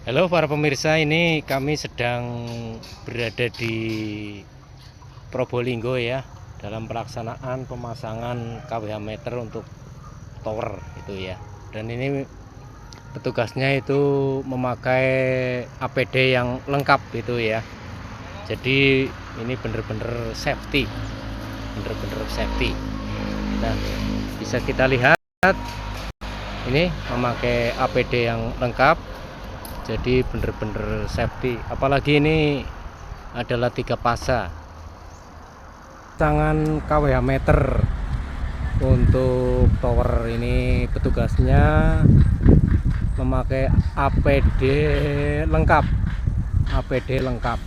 Halo para pemirsa, ini kami sedang berada di Probolinggo ya, dalam pelaksanaan pemasangan KWH meter untuk tower itu ya. Dan ini petugasnya itu memakai APD yang lengkap itu ya. Jadi ini bener-bener safety, bener-bener safety. Nah, bisa kita lihat ini memakai APD yang lengkap. Jadi bener-bener safety, apalagi ini adalah 3 fase tangan KWH meter untuk tower. Ini petugasnya memakai APD lengkap, APD lengkap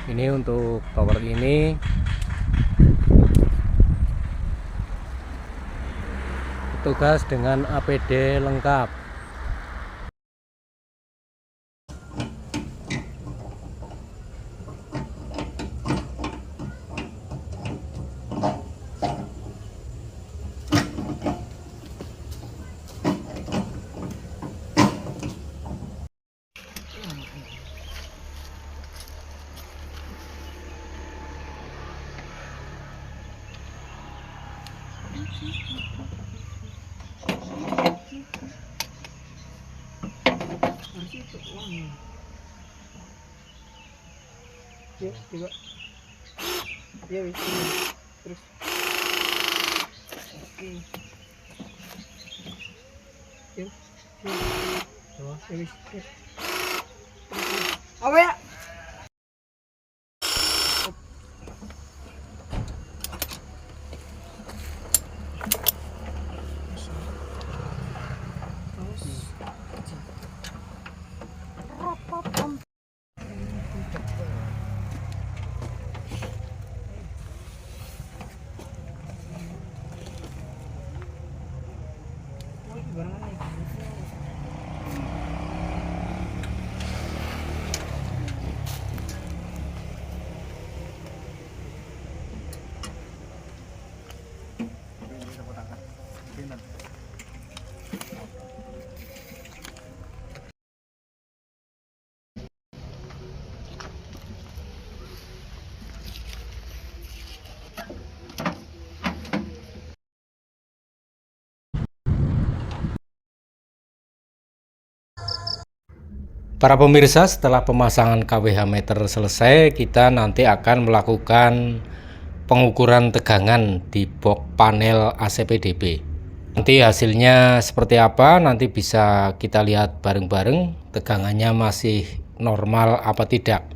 ini untuk tower ini. Petugas dengan APD lengkap. Ya, coba. Ya, wis. Terus. Oke. Yuk. Coba, ya wis. Apa ya? Para pemirsa, setelah pemasangan KWH meter selesai, kita nanti akan melakukan pengukuran tegangan di box panel ACPDB. Nanti hasilnya seperti apa, nanti bisa kita lihat bareng-bareng tegangannya masih normal apa tidak.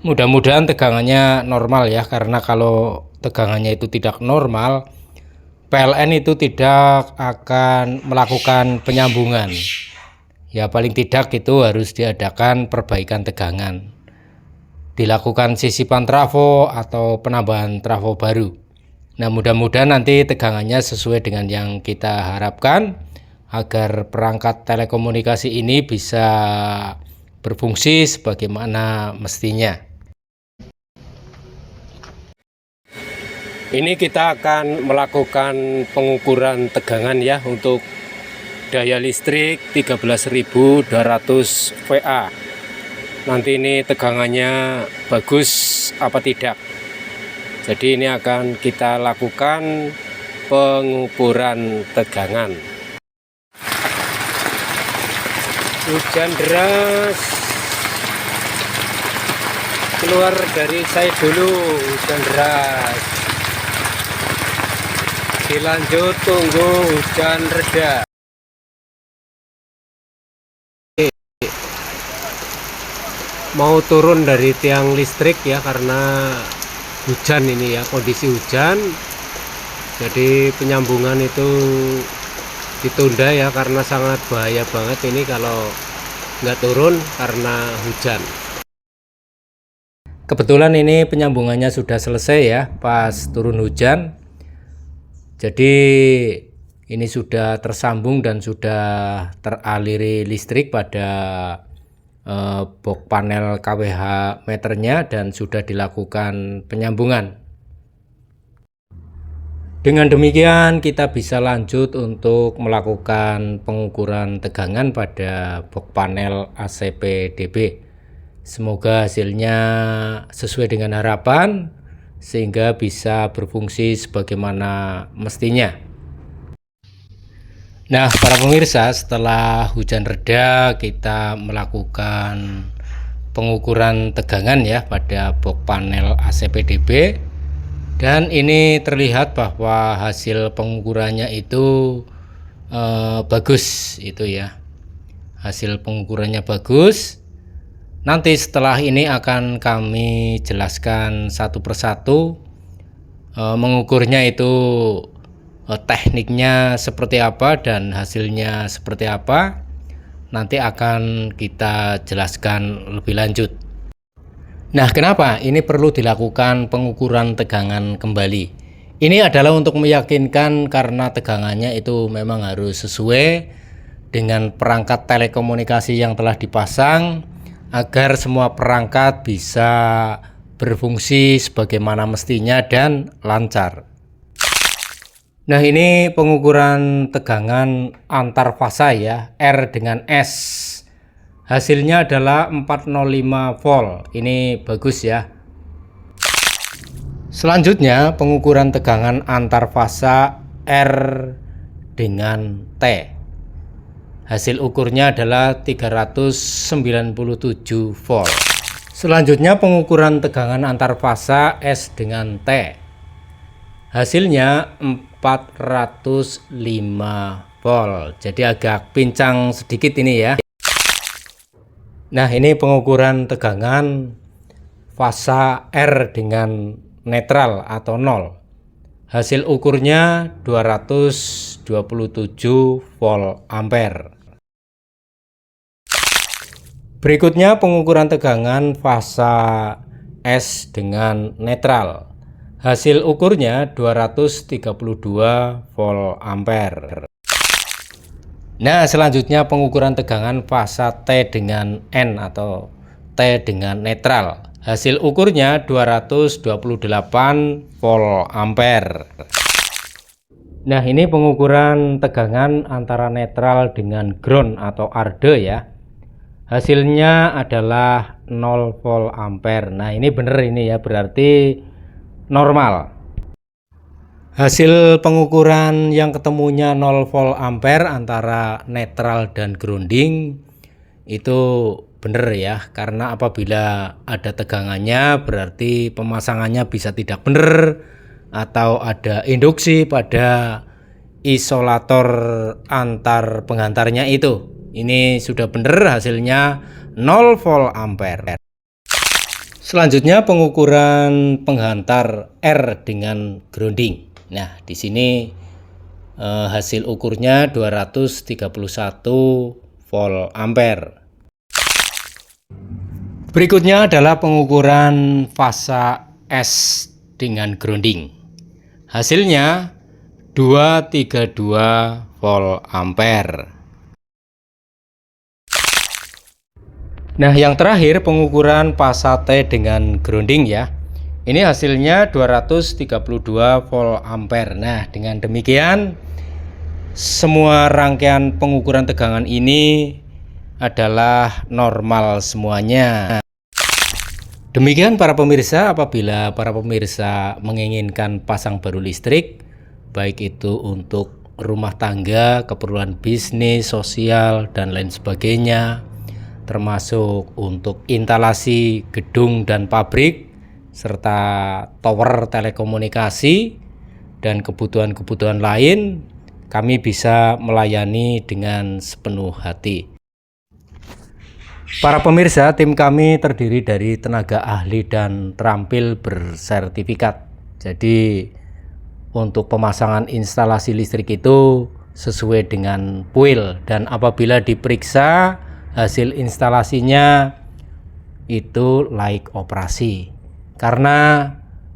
Mudah-mudahan tegangannya normal ya, karena kalau tegangannya itu tidak normal, PLN itu tidak akan melakukan penyambungan. Ya paling tidak itu harus diadakan perbaikan tegangan, dilakukan sisipan trafo atau penambahan trafo baru. Nah, mudah-mudahan nanti tegangannya sesuai dengan yang kita harapkan agar perangkat telekomunikasi ini bisa berfungsi sebagaimana mestinya. Ini kita akan melakukan pengukuran tegangan ya untuk daya listrik 13.200 VA. Nanti ini tegangannya bagus apa tidak. Jadi ini akan kita lakukan pengukuran tegangan. Hujan deras keluar dari saya dulu, hujan deras. Dilanjut tunggu hujan reda. Mau turun dari tiang listrik ya, karena hujan ini ya, kondisi hujan. Jadi penyambungan itu ditunda ya, karena sangat bahaya banget ini kalau nggak turun karena hujan. Kebetulan ini penyambungannya sudah selesai ya pas turun hujan. Jadi ini sudah tersambung dan sudah teraliri listrik pada box panel KWH meternya dan sudah dilakukan penyambungan. Dengan demikian kita bisa lanjut untuk melakukan pengukuran tegangan pada box panel ACPDB. Semoga hasilnya sesuai dengan harapan sehingga bisa berfungsi sebagaimana mestinya. Nah, para pemirsa, setelah hujan reda kita melakukan pengukuran tegangan ya pada box panel ACPDB. Dan ini terlihat bahwa hasil pengukurannya itu bagus itu ya. Hasil pengukurannya bagus. Nanti setelah ini akan kami jelaskan satu persatu mengukurnya itu tekniknya seperti apa dan hasilnya seperti apa. Nanti akan kita jelaskan lebih lanjut. Nah, kenapa ini perlu dilakukan pengukuran tegangan kembali? Ini adalah untuk meyakinkan karena tegangannya itu memang harus sesuai dengan perangkat telekomunikasi yang telah dipasang agar semua perangkat bisa berfungsi sebagaimana mestinya dan lancar. Nah, ini pengukuran tegangan antar fasa ya, R dengan S. Hasilnya adalah 405 volt. Ini bagus ya. Selanjutnya pengukuran tegangan antar fasa R dengan T. Hasil ukurnya adalah 397 volt. Selanjutnya pengukuran tegangan antar fasa S dengan T. Hasilnya 405 volt. Jadi agak pincang sedikit ini ya. Nah, ini pengukuran tegangan fasa R dengan netral atau 0. Hasil ukurnya 227 volt ampere. Berikutnya pengukuran tegangan fasa S dengan netral. Hasil ukurnya 232 volt ampere. Nah, selanjutnya pengukuran tegangan fasa T dengan N atau T dengan netral. Hasil ukurnya 228 volt ampere. Nah, ini pengukuran tegangan antara netral dengan ground atau arde ya. Hasilnya adalah 0 volt ampere. Nah, ini benar ini ya, berarti normal. Hasil pengukuran yang ketemunya 0 volt ampere antara netral dan grounding itu benar ya, karena apabila ada tegangannya berarti pemasangannya bisa tidak benar atau ada induksi pada isolator antar penghantarnya itu. Ini sudah benar hasilnya 0 volt ampere. Selanjutnya pengukuran penghantar R dengan grounding. Nah, di sini hasil ukurnya 231 volt ampere. Berikutnya adalah pengukuran fasa S dengan grounding. Hasilnya 232 volt ampere. Nah, yang terakhir pengukuran fasa T dengan grounding ya. Ini hasilnya 232 volt ampere. Nah, dengan demikian semua rangkaian pengukuran tegangan ini adalah normal semuanya. Demikian para pemirsa, apabila para pemirsa menginginkan pasang baru listrik, baik itu untuk rumah tangga, keperluan bisnis, sosial, dan lain sebagainya, termasuk untuk instalasi gedung dan pabrik, serta tower telekomunikasi dan kebutuhan-kebutuhan lain, kami bisa melayani dengan sepenuh hati. Para pemirsa, tim kami terdiri dari tenaga ahli dan terampil bersertifikat. Jadi untuk pemasangan instalasi listrik itu sesuai dengan PUIL, dan apabila diperiksa hasil instalasinya itu layak operasi. Karena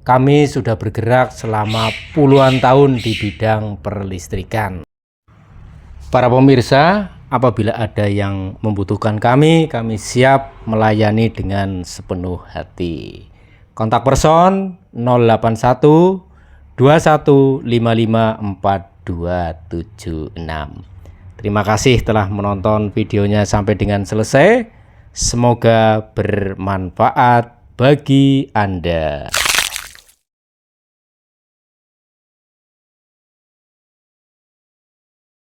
kami sudah bergerak selama puluhan tahun di bidang perlistrikan. Para pemirsa, apabila ada yang membutuhkan kami siap melayani dengan sepenuh hati. Kontak person 081 21554276. Terima kasih telah menonton videonya sampai dengan selesai. Semoga bermanfaat bagi Anda.